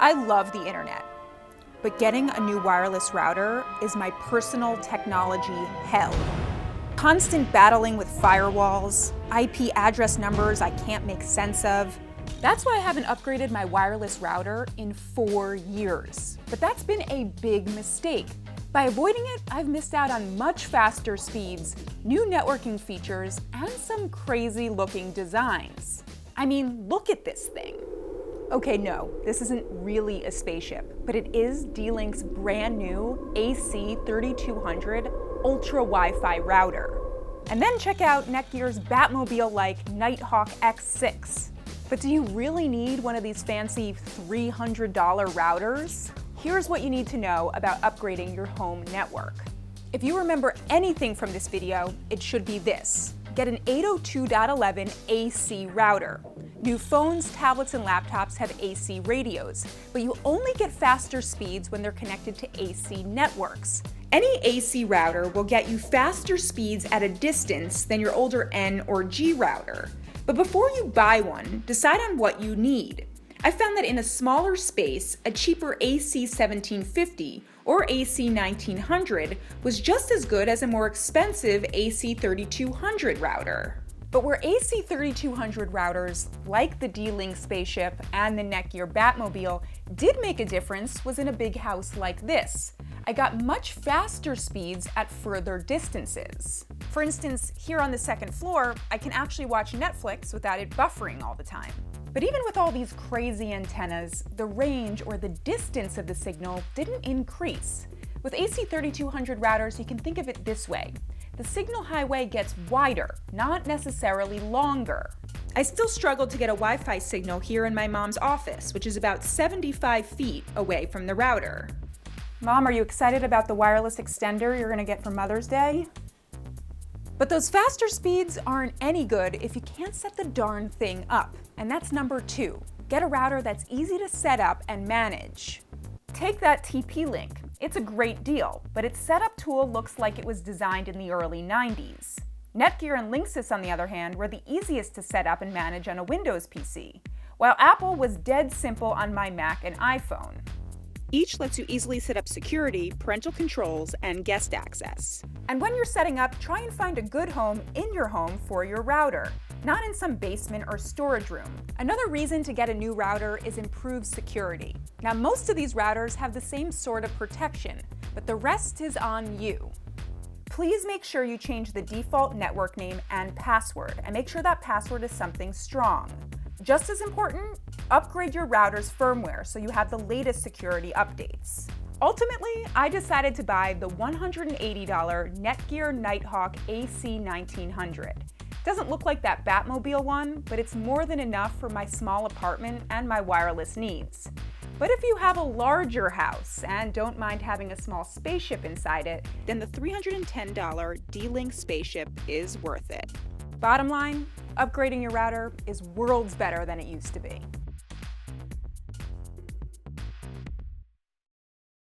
I love the internet, but getting a new wireless router is my personal technology hell. Constant battling with firewalls, IP address numbers I can't make sense of. That's why I haven't upgraded my wireless router in 4 years. But that's been a big mistake. By avoiding it, I've missed out on much faster speeds, new networking features, and some crazy looking designs. I mean, look at this thing. Okay, no, this isn't really a spaceship, but it is D-Link's brand new AC3200 Ultra Wi-Fi router. And then check out Netgear's Batmobile-like Nighthawk X6. But do you really need one of these fancy $300 routers? Here's what you need to know about upgrading your home network. If you remember anything from this video, it should be this. Get an 802.11 AC router. New phones, tablets, and laptops have AC radios, but you only get faster speeds when they're connected to AC networks. Any AC router will get you faster speeds at a distance than your older N or G router. But before you buy one, decide on what you need. I found that in a smaller space, a cheaper AC 1750 or AC 1900 was just as good as a more expensive AC 3200 router. But where AC 3200 routers, like the D-Link Spaceship and the Netgear Batmobile, did make a difference was in a big house like this. I got much faster speeds at further distances. For instance, here on the second floor, I can actually watch Netflix without it buffering all the time. But even with all these crazy antennas, the range or the distance of the signal didn't increase. With AC 3200 routers, you can think of it this way. The signal highway gets wider, not necessarily longer. I still struggle to get a Wi-Fi signal here in my mom's office, which is about 75 feet away from the router. Mom, are you excited about the wireless extender you're gonna get for Mother's Day? But those faster speeds aren't any good if you can't set the darn thing up. And that's number 2. Get a router that's easy to set up and manage. Take that TP-Link. It's a great deal, but its setup tool looks like it was designed in the early 90s. Netgear and Linksys, on the other hand, were the easiest to set up and manage on a Windows PC, while Apple was dead simple on my Mac and iPhone. Each lets you easily set up security, parental controls, and guest access. And when you're setting up, try and find a good home in your home for your router, not in some basement or storage room. Another reason to get a new router is improved security. Now, most of these routers have the same sort of protection, but the rest is on you. Please make sure you change the default network name and password, and make sure that password is something strong. Just as important, upgrade your router's firmware so you have the latest security updates. Ultimately, I decided to buy the $180 Netgear Nighthawk AC 1900. Doesn't look like that Batmobile one, but it's more than enough for my small apartment and my wireless needs. But if you have a larger house and don't mind having a small spaceship inside it, then the $310 D-Link Spaceship is worth it. Bottom line, upgrading your router is worlds better than it used to be.